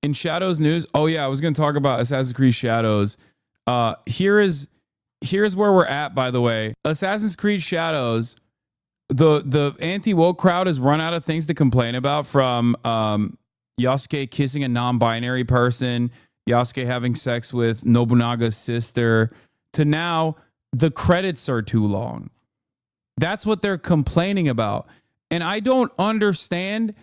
In Shadows news, oh yeah, I was going to talk about Assassin's Creed Shadows. Here's where we're at, by the way. Assassin's Creed Shadows, the anti-woke crowd has run out of things to complain about, from Yasuke kissing a non-binary person, Yasuke having sex with Nobunaga's sister, to now the credits are too long. That's what they're complaining about. And I don't understand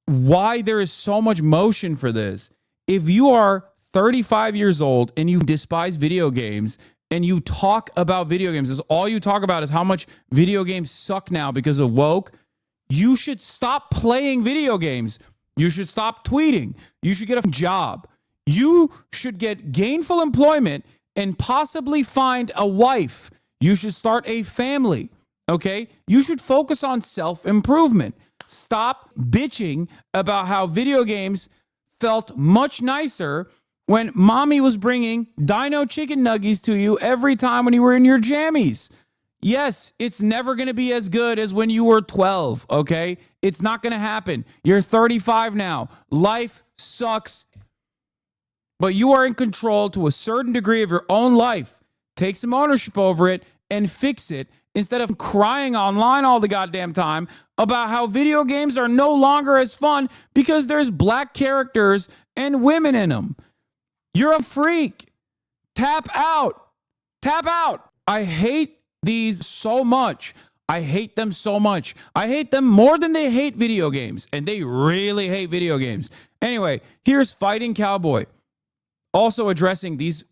why there is so much motion for this. If you are 35 years old and you despise video games and you talk about video games, all you talk about is how much video games suck now because of woke, you should stop playing video games. You should stop tweeting. You should get a job. You should get gainful employment and possibly find a wife. You should start a family, okay? You should focus on self-improvement. Stop bitching about how video games felt much nicer when mommy was bringing Dino chicken nuggies to you every time when you were in your jammies. Yes, it's never going to be as good as when you were 12, okay? It's not going to happen. You're 35 now. Life sucks. But you are in control to a certain degree of your own life. Take some ownership over it and fix it, instead of crying online all the goddamn time about how video games are no longer as fun because there's black characters and women in them. You're a freak. Tap out. Tap out. I hate these so much. I hate them so much. I hate them more than they hate video games, and they really hate video games. Anyway, here's Fighting Cowboy, also addressing these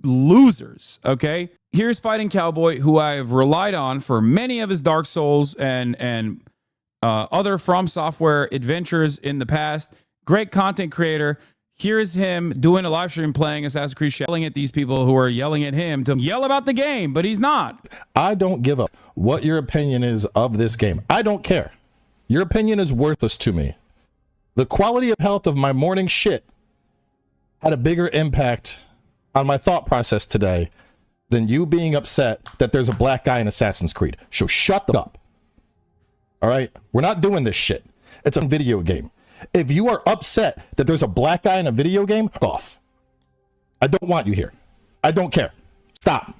losers, okay? Here's Fighting Cowboy, who I have relied on for many of his Dark Souls and other From Software adventures in the past. Great content creator. Here's him doing a live stream playing Assassin's Creed, yelling at these people who are yelling at him to yell about the game, but he's not. I don't give a what your opinion is of this game. I don't care. Your opinion is worthless to me. The quality of health of my morning shit had a bigger impact on my thought process today than you being upset that there's a black guy in Assassin's Creed. So shut up. All right? We're not doing this shit. It's a video game. If you are upset that there's a black guy in a video game, fuck off. I don't want you here. I don't care. Stop.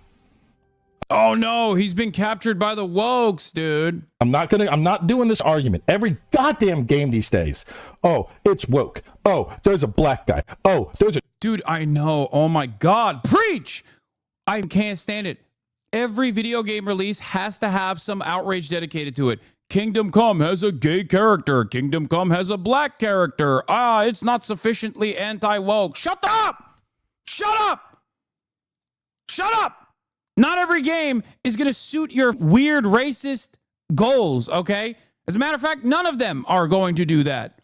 Oh no, he's been captured by the wokes, dude. I'm not doing this argument. Every goddamn game these days. Oh, it's woke. Oh, there's a black guy. Oh, there's a... Dude, I know. Oh my God. Preach! I can't stand it. Every video game release has to have some outrage dedicated to it. Kingdom Come has a gay character. Kingdom Come has a black character. It's not sufficiently anti-woke. Shut up! Shut up! Shut up! Not every game is going to suit your weird racist goals, okay? As a matter of fact, none of them are going to do that.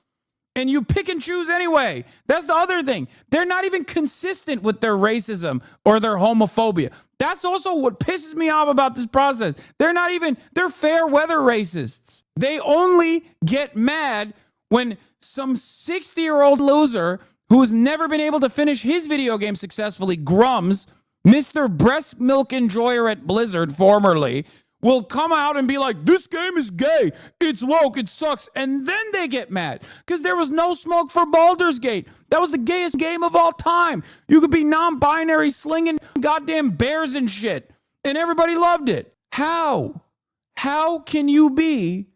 And you pick and choose anyway. That's the other thing. They're not even consistent with their racism or their homophobia. That's also what pisses me off about this process. They're fair weather racists. They only get mad when some 60-year-old loser who has never been able to finish his video game successfully, Grums, Mr. Breast Milk Enjoyer at Blizzard, formerly, will come out and be like, this game is gay, it's woke, it sucks, and then they get mad because there was no smoke for Baldur's Gate. That was the gayest game of all time. You could be non-binary slinging goddamn bears and shit, and everybody loved it. How can you be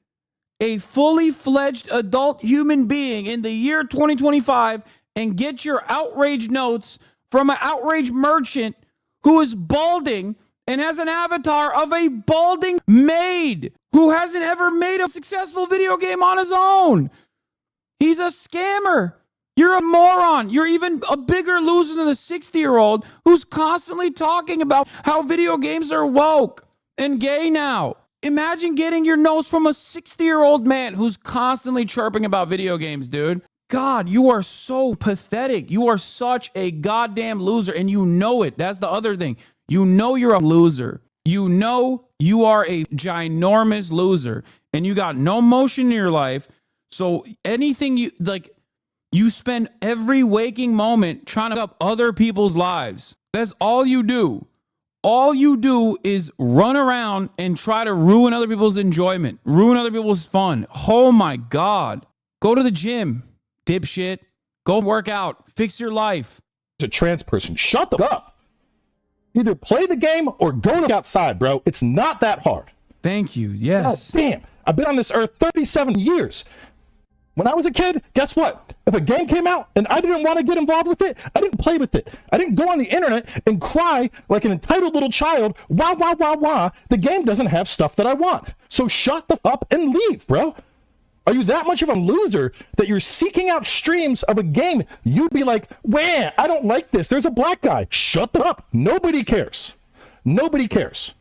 a fully fledged adult human being in the year 2025 and get your outrage notes from an outrage merchant who is balding and has an avatar of a balding maid who hasn't ever made a successful video game on his own? He's a scammer. You're a moron. You're even a bigger loser than the 60-year-old who's constantly talking about how video games are woke and gay now. Imagine getting your nose from a 60-year-old man who's constantly chirping about video games, dude. God, you are so pathetic. You are such a goddamn loser, and you know it. That's the other thing. You know you're a loser. You know you are a ginormous loser, and you got no motion in your life. So anything you spend every waking moment trying to up other people's lives. That's all you do. All you do is run around and try to ruin other people's enjoyment, ruin other people's fun. Oh my God. Go to the gym, dipshit. Go work out. Fix your life. A trans person. Shut the fuck up. Either play the game or go outside, bro. It's not that hard. Thank you. Yes. God damn. I've been on this earth 37 years. When I was a kid, guess what? If a game came out and I didn't want to get involved with it, I didn't play with it. I didn't go on the internet and cry like an entitled little child. Wah, wah, wah, wah. The game doesn't have stuff that I want. So shut the fuck up and leave, bro. Are you that much of a loser that you're seeking out streams of a game? You'd be like, wah, I don't like this. There's a black guy. Shut up. Nobody cares. Nobody cares.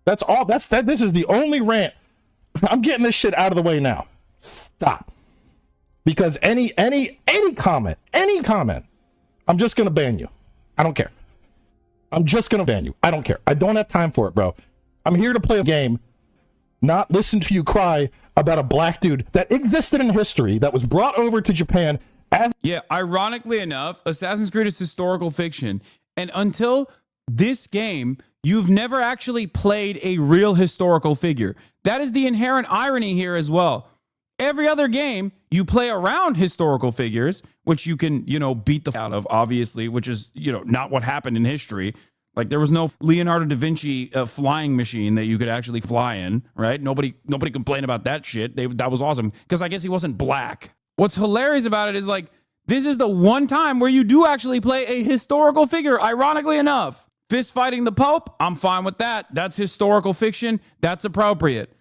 That's all. This is the only rant. I'm getting this shit out of the way now. Stop. Because any comment, I'm just going to ban you. I don't care. I'm just going to ban you. I don't care. I don't have time for it, bro. I'm here to play a game, not listen to you cry about a black dude that existed in history that was brought over to Japan as... Yeah, ironically enough, Assassin's Creed is historical fiction. And until this game, you've never actually played a real historical figure. That is the inherent irony here as well. Every other game, you play around historical figures, which you can, beat the out of, obviously, which is, not what happened in history. Like, there was no Leonardo da Vinci flying machine that you could actually fly in, right? Nobody complained about that shit. That was awesome, because I guess he wasn't black. What's hilarious about it is, like, this is the one time where you do actually play a historical figure, ironically enough. Fist fighting the Pope, I'm fine with that. That's historical fiction. That's appropriate.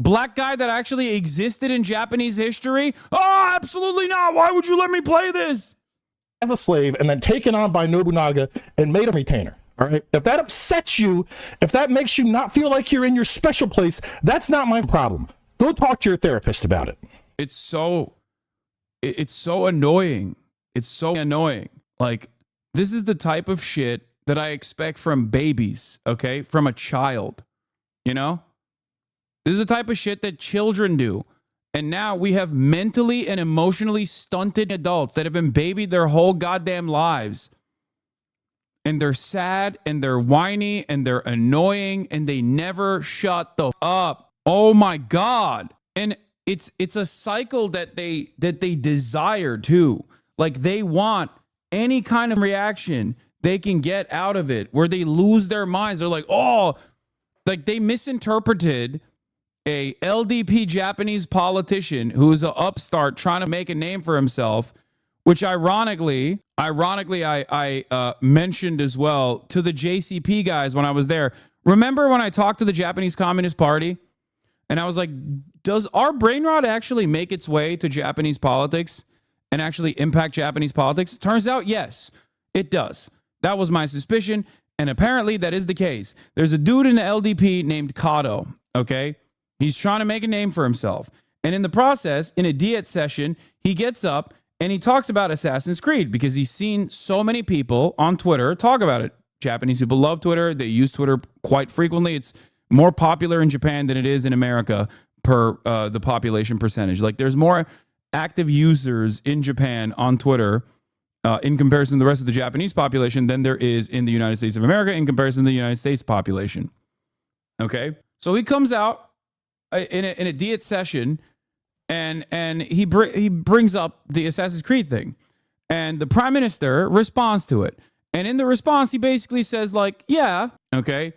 Black guy that actually existed in Japanese history? Oh, absolutely not. Why would you let me play this? As a slave and then taken on by Nobunaga and made a retainer. All right. If that upsets you, if that makes you not feel like you're in your special place, that's not my problem. Go talk to your therapist about it. It's so annoying. It's so annoying. Like, this is the type of shit that I expect from babies, okay? From a child, This is the type of shit that children do. And now we have mentally and emotionally stunted adults that have been babied their whole goddamn lives. And they're sad and they're whiny and they're annoying and they never shut the up. Oh my God. And it's a cycle that they desire too. Like, they want any kind of reaction they can get out of it where they lose their minds. They're like, oh, like they misinterpreted a LDP Japanese politician who's an upstart trying to make a name for himself, which ironically, I mentioned as well to the JCP guys when I was there. Remember when I talked to the Japanese Communist Party and I was like, does our brain rot actually make its way to Japanese politics and actually impact Japanese politics? Turns out, yes, it does. That was my suspicion. And apparently that is the case. There's a dude in the LDP named Kato, okay? He's trying to make a name for himself. And in the process, in a Diet session, he gets up and he talks about Assassin's Creed because he's seen so many people on Twitter talk about it. Japanese people love Twitter. They use Twitter quite frequently. It's more popular in Japan than it is in America per the population percentage. Like, there's more active users in Japan on Twitter in comparison to the rest of the Japanese population than there is in the United States of America in comparison to the United States population. Okay? So he comes out in a Diet session, and he brings up the Assassin's Creed thing, and the Prime Minister responds to it. And in the response, he basically says, like, yeah, okay,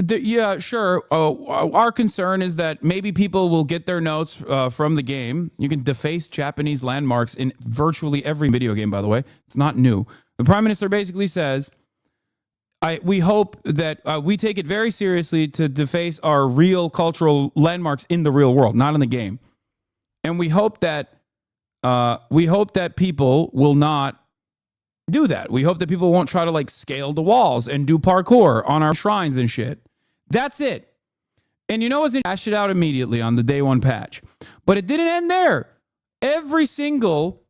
yeah, sure. Our concern is that maybe people will get their notes from the game. You can deface Japanese landmarks in virtually every video game, by the way. It's not new. The Prime Minister basically says, we hope that we take it very seriously to deface our real cultural landmarks in the real world, not in the game. And we hope that people will not do that. We hope that people won't try to, like, scale the walls and do parkour on our shrines and shit. That's it. And you know what's hash it out immediately on the day one patch. But it didn't end there. Every single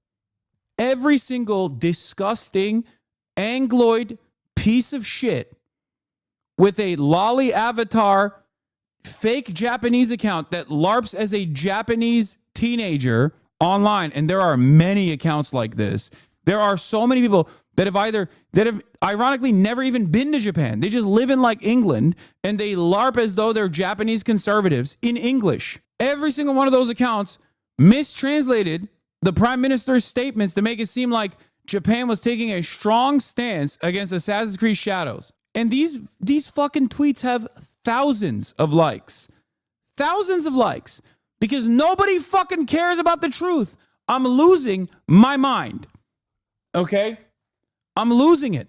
disgusting Angloid piece of shit with a lolly avatar fake Japanese account that LARPs as a Japanese teenager online, and there are many accounts like this. There are so many people that have ironically never even been to Japan. They just live in, like, England, and they LARP as though they're Japanese conservatives in English. Every single one of those accounts mistranslated the prime minister's statements to make it seem like Japan was taking a strong stance against Assassin's Creed Shadows. And these fucking tweets have thousands of likes. Thousands of likes. Because nobody fucking cares about the truth. I'm losing my mind. Okay? I'm losing it.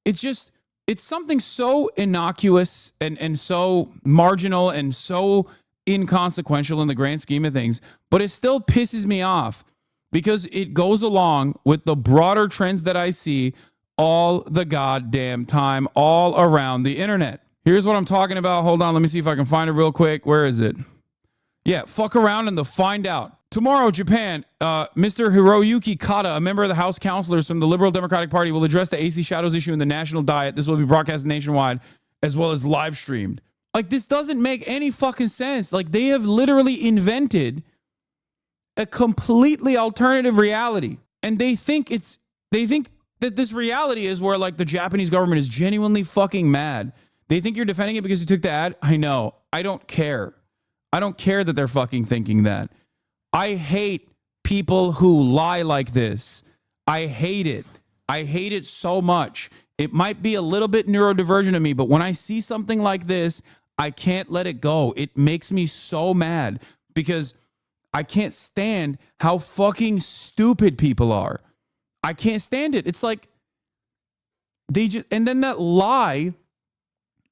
It's something so innocuous and so marginal and so inconsequential in the grand scheme of things, but it still pisses me off because it goes along with the broader trends that I see all the goddamn time, all around the internet. Here's what I'm talking about. Hold on, let me see if I can find it real quick. Where is it? Yeah, fuck around and they'll find out. Tomorrow, Japan, Mr. Hiroyuki Kata, a member of the House Councilors from the Liberal Democratic Party, will address the AC Shadows issue in the National Diet. This will be broadcast nationwide as well as live streamed. Like, this doesn't make any fucking sense. Like, they have literally invented a completely alternative reality. And they think that this reality is where, like, the Japanese government is genuinely fucking mad. They think you're defending it because you took the ad? I know. I don't care. I don't care that they're fucking thinking that. I hate people who lie like this. I hate it. I hate it so much. It might be a little bit neurodivergent of me, but when I see something like this, I can't let it go. It makes me so mad because I can't stand how fucking stupid people are. I can't stand it. It's like and then that lie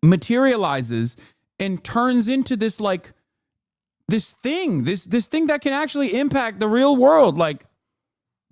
materializes and turns into this like this thing that can actually impact the real world, like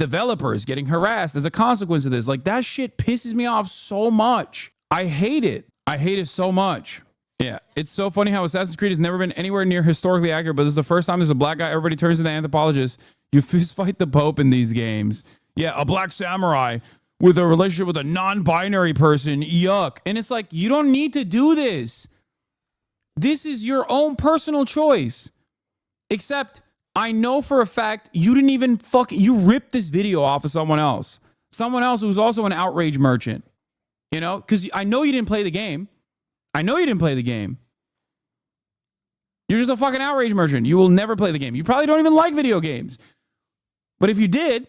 developers getting harassed as a consequence of this. Like, that shit pisses me off so much. I hate it. I hate it so much. Yeah, it's so funny how Assassin's Creed has never been anywhere near historically accurate, but this is the first time there's a black guy. Everybody turns to the anthropologist. You fist fight the Pope in these games. Yeah, a black samurai with a relationship with a non-binary person. Yuck. And it's like, you don't need to do this. This is your own personal choice. Except, I know for a fact you didn't even you ripped this video off of someone else. Someone else who's also an outrage merchant. You know, because I know you didn't play the game. I know you didn't play the game. You're just a fucking outrage merchant. You will never play the game. You probably don't even like video games. But if you did,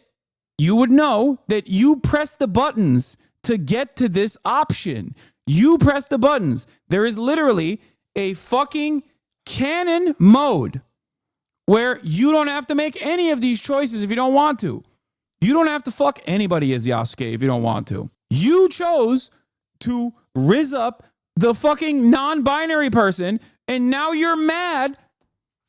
you would know that you pressed the buttons to get to this option. You press the buttons. There is literally a fucking canon mode where you don't have to make any of these choices if you don't want to. You don't have to fuck anybody as Yasuke if you don't want to. You chose to rizz up the fucking non-binary person, and now you're mad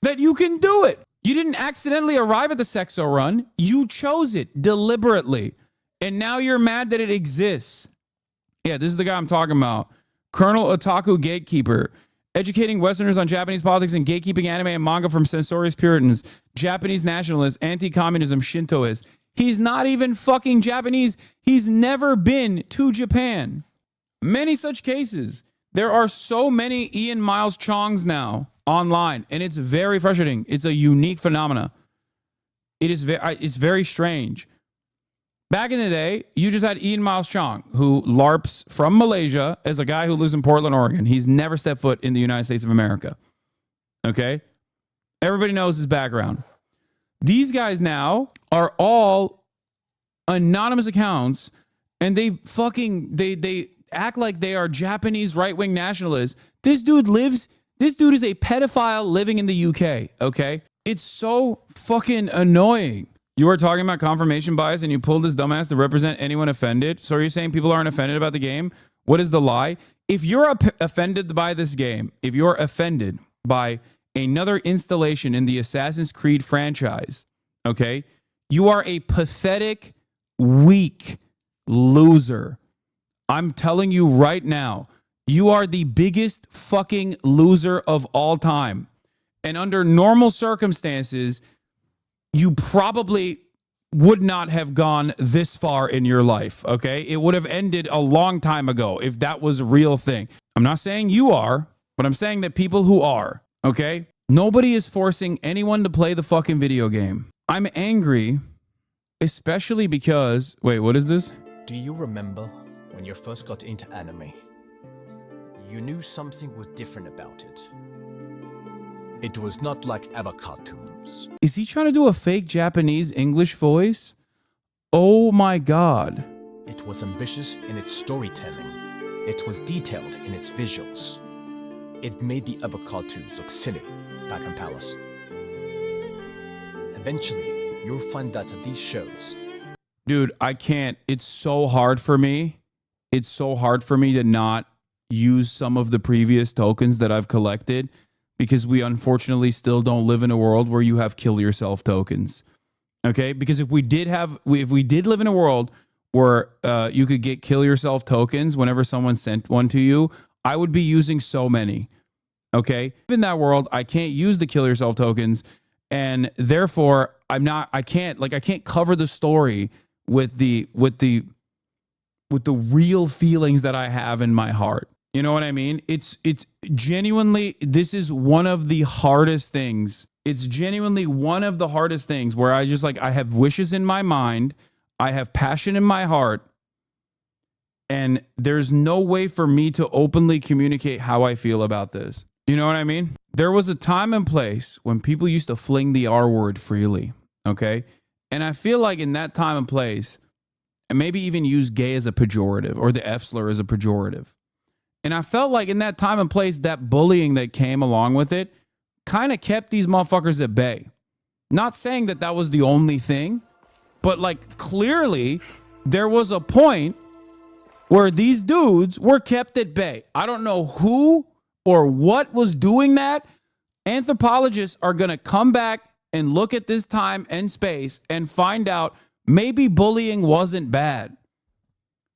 that you can do it. You didn't accidentally arrive at the sexo run. You chose it deliberately, and now you're mad that it exists. Yeah, this is the guy I'm talking about. Colonel Otaku Gatekeeper. Educating Westerners on Japanese politics and gatekeeping anime and manga from censorious Puritans, Japanese nationalists, anti-communism, Shintoists. He's not even fucking Japanese. He's never been to Japan. Many such cases. There are so many Ian Miles Chongs now online, and it's very frustrating. It's a unique phenomena. It's very strange. Back in the day, you just had Ian Miles Chong, who LARPs from Malaysia as a guy who lives in Portland, Oregon. He's never stepped foot in the United States of America. Okay? Everybody knows his background. These guys now are all anonymous accounts, and they act like they are Japanese right-wing nationalists. This dude is a pedophile living in the UK, okay? It's so fucking annoying. You were talking about confirmation bias and you pulled this dumbass to represent anyone offended. So are you saying people aren't offended about the game? What is the lie? If you're offended by this game, if you're offended by another installation in the Assassin's Creed franchise, okay, you are a pathetic, weak loser. I'm telling you right now, you are the biggest fucking loser of all time. And under normal circumstances, you probably would not have gone this far in your life, okay? It would have ended a long time ago if that was a real thing. I'm not saying you are, but I'm saying that people who are, okay? Nobody is forcing anyone to play the fucking video game. I'm angry, especially because... Wait, what is this? Do you remember when you first got into anime? You knew something was different about it. It was not like other cartoons. videos. Is he trying to do a fake Japanese English voice? Oh my God. It was ambitious in its storytelling. It was detailed in its visuals. It made the avocado look silly back in Palace. Eventually, you'll find that these shows... Dude, I can't. It's so hard for me. It's so hard for me to not use some of the previous tokens that I've collected because we unfortunately still don't live in a world where you have kill yourself tokens. Okay? Because if we did live in a world where you could get kill yourself tokens whenever someone sent one to you, I would be using so many. Okay? In that world, I can't use the kill yourself tokens, and therefore I can't cover the story with the real feelings that I have in my heart. You know what I mean? It's genuinely, this is one of the hardest things. It's genuinely one of the hardest things where I have wishes in my mind. I have passion in my heart. And there's no way for me to openly communicate how I feel about this. You know what I mean? There was a time and place when people used to fling the R word freely. Okay? And I feel like in that time and place, and maybe even use gay as a pejorative or the F slur as a pejorative. And I felt like in that time and place, that bullying that came along with it kind of kept these motherfuckers at bay. Not saying that that was the only thing, but like clearly there was a point where these dudes were kept at bay. I don't know who or what was doing that. Anthropologists are going to come back and look at this time and space and find out maybe bullying wasn't bad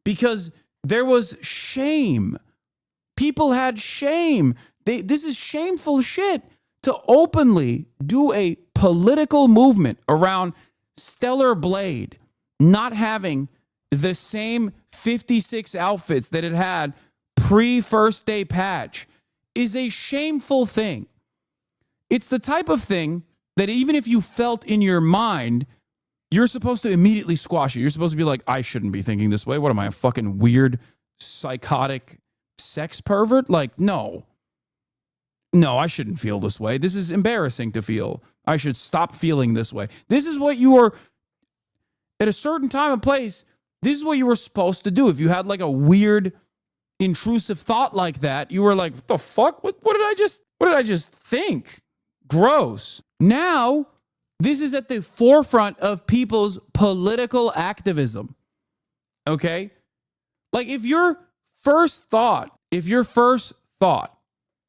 because there was shame. People had shame. This is shameful shit to openly do a political movement around Stellar Blade not having the same 56 outfits that it had pre-first day patch is a shameful thing. It's the type of thing that even if you felt in your mind, you're supposed to immediately squash it. You're supposed to be like, I shouldn't be thinking this way. What am I, a fucking weird, psychotic sex pervert? Like, no, I shouldn't feel this way. This is embarrassing to feel. I should stop feeling this way. This is what you were, at a certain time and place, this is what you were supposed to do. If you had like a weird, intrusive thought like that, you were like, what the fuck? What did I just think? Gross. Now, this is at the forefront of people's political activism. Okay? Like if your first thought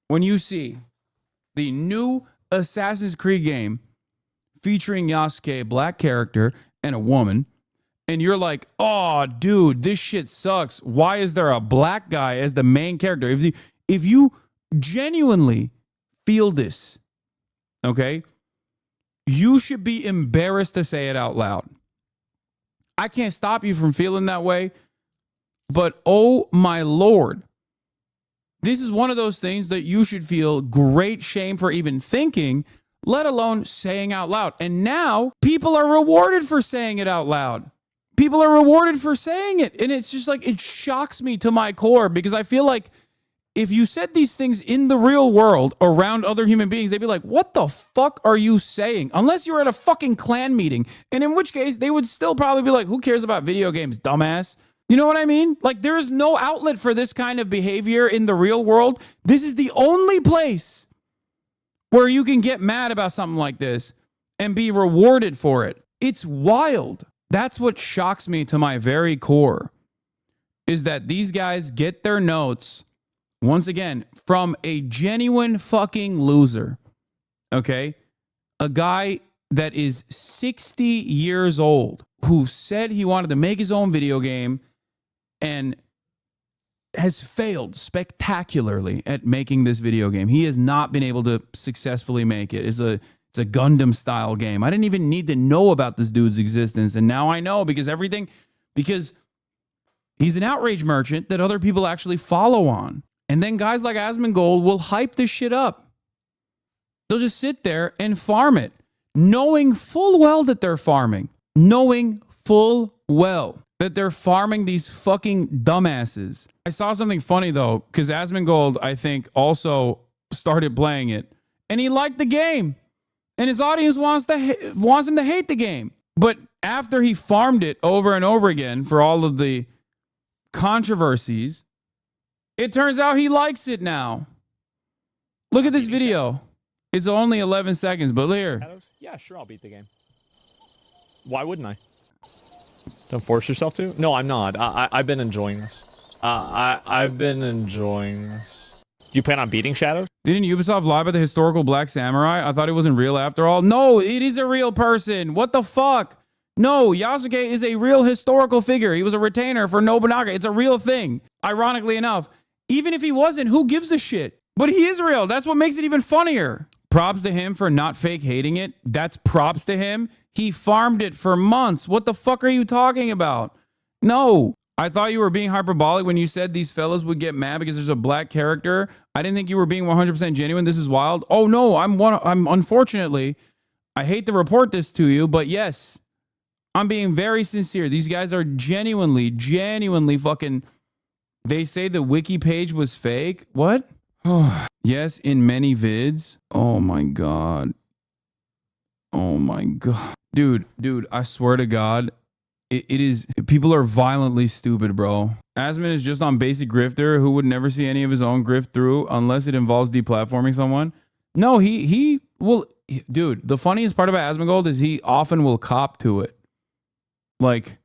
when you see the new Assassin's Creed game featuring Yasuke, a black character, and a woman, and you're like, oh, dude, this shit sucks. Why is there a black guy as the main character? If you genuinely feel this, okay, you should be embarrassed to say it out loud. I can't stop you from feeling that way, but oh my Lord, this is one of those things that you should feel great shame for even thinking, let alone saying out loud. And now people are rewarded for saying it out loud. People are rewarded for saying it. And it's just like, it shocks me to my core because I feel like if you said these things in the real world around other human beings, they'd be like, what the fuck are you saying? Unless you're at a fucking clan meeting. And in which case they would still probably be like, who cares about video games, dumbass? You know what I mean? Like there is no outlet for this kind of behavior in the real world. This is the only place where you can get mad about something like this and be rewarded for it. It's wild. That's what shocks me to my very core, is that these guys get their notes, once again, from a genuine fucking loser. Okay? A guy that is 60 years old who said he wanted to make his own video game and has failed spectacularly at making this video game. He has not been able to successfully make it. It's a Gundam style game. I didn't even need to know about this dude's existence. And now I know because he's an outrage merchant that other people actually follow on. And then guys like Asmongold will hype this shit up. They'll just sit there and farm it, knowing full well that they're farming. Knowing full well that they're farming these fucking dumbasses. I saw something funny though, because Asmongold, I think, also started playing it. And he liked the game. And his audience wants him to hate the game. But after he farmed it over and over again for all of the controversies, it turns out he likes it now. Look at this video. It's only 11 seconds, but here. Yeah, sure, I'll beat the game. Why wouldn't I? Don't force yourself to? No, I'm not. I've been enjoying this. I've been enjoying this. Do you plan on beating Shadows? Didn't Ubisoft lie about the historical black samurai? I thought he wasn't real after all. No, it is a real person. What the fuck? No, Yasuke is a real historical figure. He was a retainer for Nobunaga. It's a real thing. Ironically enough, even if he wasn't, who gives a shit? But he is real. That's what makes it even funnier. Props to him for not fake hating it. That's props to him. He farmed it for months. What the fuck are you talking about? No. I thought you were being hyperbolic when you said these fellas would get mad because there's a black character. I didn't think you were being 100% genuine. This is wild. Oh no, I'm unfortunately, I hate to report this to you, but yes, I'm being very sincere. These guys are genuinely fucking, they say the wiki page was fake. What? Yes, in many vids. Oh my God. Oh my God. Dude, I swear to God, it is, people are violently stupid, bro. Asman is just on basic grifter who would never see any of his own grift through unless it involves deplatforming someone. No, he will, dude, the funniest part about Asmongold is he often will cop to it. Like,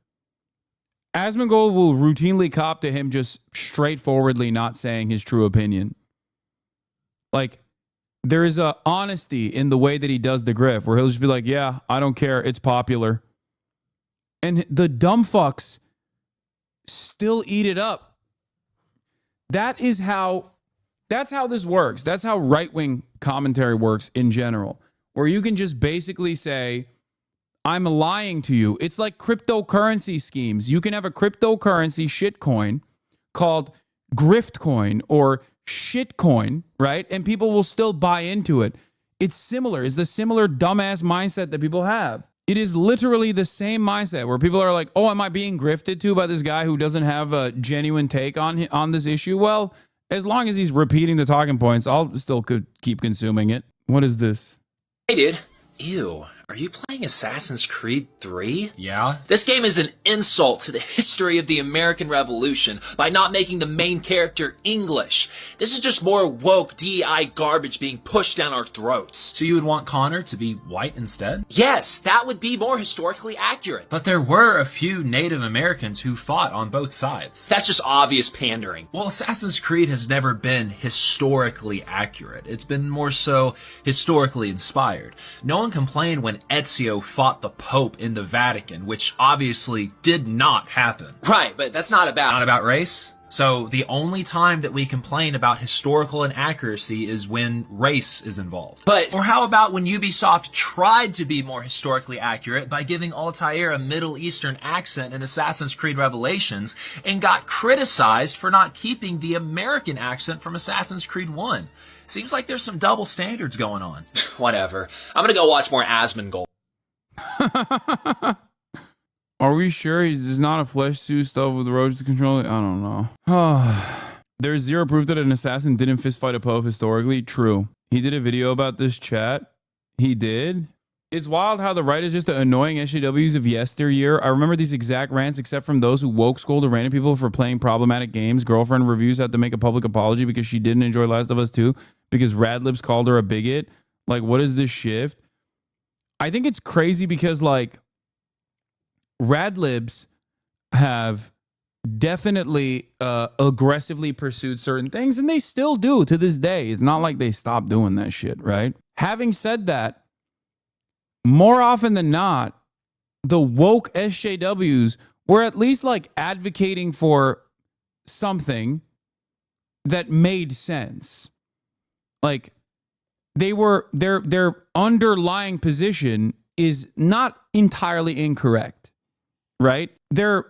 Asmongold will routinely cop to him just straightforwardly not saying his true opinion. Like, there is a honesty in the way that he does the grift where he'll just be like, yeah, I don't care. It's popular. And the dumb fucks still eat it up. That's how this works. That's how right-wing commentary works in general, where you can just basically say, I'm lying to you. It's like cryptocurrency schemes. You can have a cryptocurrency shitcoin called griftcoin or shitcoin, right? And people will still buy into it. It's similar. It's the similar dumbass mindset that people have. It is literally the same mindset where people are like, oh, am I being grifted to by this guy who doesn't have a genuine take on this issue? Well, as long as he's repeating the talking points, I'll still could keep consuming it. What is this? Hey, dude. Ew. Are you playing Assassin's Creed 3? Yeah? This game is an insult to the history of the American Revolution by not making the main character English. This is just more woke DEI garbage being pushed down our throats. So you would want Connor to be white instead? Yes, that would be more historically accurate. But there were a few Native Americans who fought on both sides. That's just obvious pandering. Well, Assassin's Creed has never been historically accurate. It's been more so historically inspired. No one complained when Ezio fought the Pope in the Vatican, which obviously did not happen. Right, but that's not about race. So the only time that we complain about historical inaccuracy is when race is involved. But or how about when Ubisoft tried to be more historically accurate by giving Altair a Middle Eastern accent in Assassin's Creed Revelations and got criticized for not keeping the American accent from Assassin's Creed 1? Seems like there's some double standards going on. Whatever. I'm gonna go watch more Asmongold. Are we sure he's not a flesh suit stuff with roads to control it? I don't know. There's zero proof that an assassin didn't fistfight a Pope historically. True. He did a video about this, chat. He did. It's wild how the right is just the annoying SJWs of yesteryear. I remember these exact rants, except from those who woke scolded random people for playing problematic games. Girlfriend reviews had to make a public apology because she didn't enjoy Last of Us 2 because Radlibs called her a bigot. Like, what is this shift? I think it's crazy because, like, Radlibs have definitely aggressively pursued certain things, and they still do to this day. It's not like they stopped doing that shit, right? Having said that, more often than not, the woke SJWs were at least like advocating for something that made sense. Like, they were their underlying position is not entirely incorrect, right? Their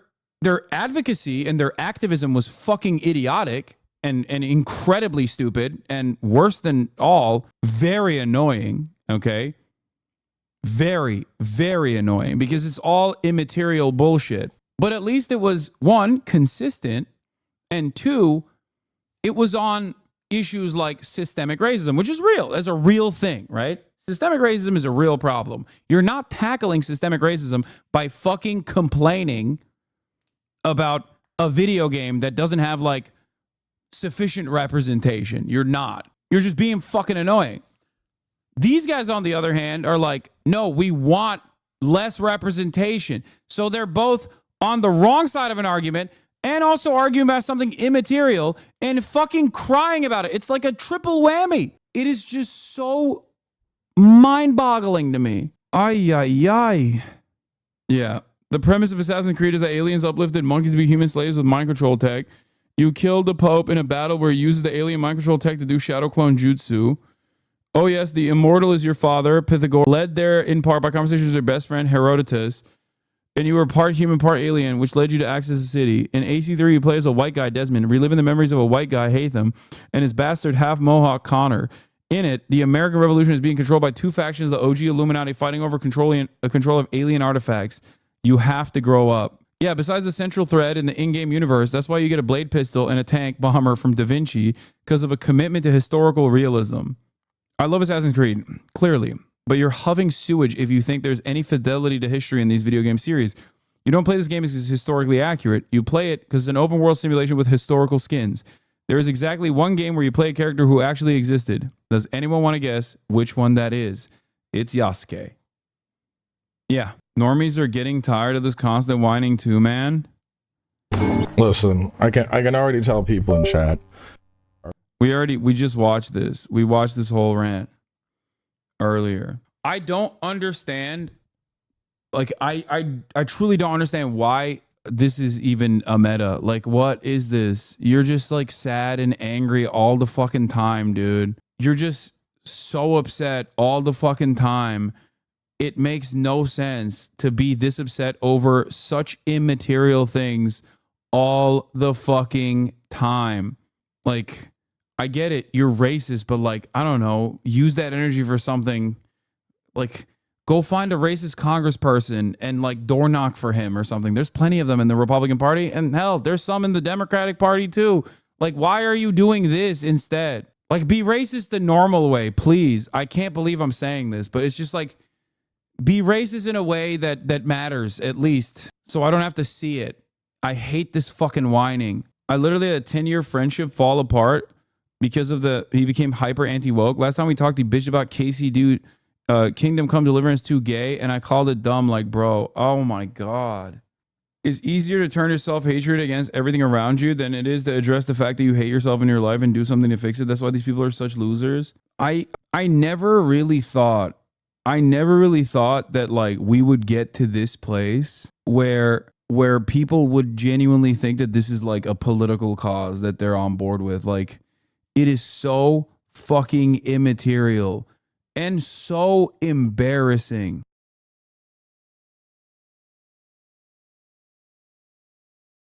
advocacy and their activism was fucking idiotic and incredibly stupid and worse than all, very annoying, okay? Very, very annoying because it's all immaterial bullshit. But at least it was, one, consistent, and two, it was on issues like systemic racism, which is real. That's a real thing, right? Systemic racism is a real problem. You're not tackling systemic racism by fucking complaining about a video game that doesn't have like sufficient representation. You're not. You're just being fucking annoying. These guys, on the other hand, are like, no, we want less representation. So they're both on the wrong side of an argument and also arguing about something immaterial and fucking crying about it. It's like a triple whammy. It is just so mind-boggling to me. Ay, ay, ay. Yeah. The premise of Assassin's Creed is that aliens uplifted monkeys to be human slaves with mind control tech. You killed the Pope in a battle where he uses the alien mind control tech to do shadow clone jutsu. Oh yes, the immortal is your father, Pythagoras, led there in part by conversations with your best friend, Herodotus. And you were part human, part alien, which led you to access the city. In AC3, you play as a white guy, Desmond, reliving the memories of a white guy, Hatham, and his bastard half-Mohawk, Connor. In it, the American Revolution is being controlled by two factions, the OG Illuminati fighting over control of alien artifacts. You have to grow up. Yeah, besides the central thread in the in-game universe, that's why you get a blade pistol and a tank bomber from Da Vinci, because of a commitment to historical realism. I love Assassin's Creed, clearly, but you're huffing sewage if you think there's any fidelity to history in these video game series. You don't play this game because it's historically accurate. You play it because it's an open world simulation with historical skins. There is exactly one game where you play a character who actually existed. Does anyone want to guess which one that is? It's Yasuke. Yeah. Normies are getting tired of this constant whining too, man. Listen, I can already tell people in chat. We just watched this. We watched this whole rant earlier. I don't understand. Like, I truly don't understand why this is even a meta. Like, what is this? You're just like sad and angry all the fucking time, dude. You're just so upset all the fucking time. It makes no sense to be this upset over such immaterial things all the fucking time. Like, I get it, you're racist, but like, I don't know, use that energy for something. Like, go find a racist congressperson and like door knock for him or something. There's plenty of them in the Republican Party, and hell, there's some in the Democratic Party too. Like, why are you doing this instead? Like, be racist the normal way, please. I can't believe I'm saying this, but it's just like, be racist in a way that matters, at least, so I don't have to see it. I hate this fucking whining. I literally had a 10-year friendship fall apart because of he became hyper anti-woke. Last time we talked, he bitched about Casey Dude, Kingdom Come Deliverance 2 gay, and I called it dumb. Like, bro, oh my God. It's easier to turn your self-hatred against everything around you than it is to address the fact that you hate yourself in your life and do something to fix it. That's why these people are such losers. I never really thought that like we would get to this place where people would genuinely think that this is like a political cause that they're on board with. Like, it is so fucking immaterial and so embarrassing.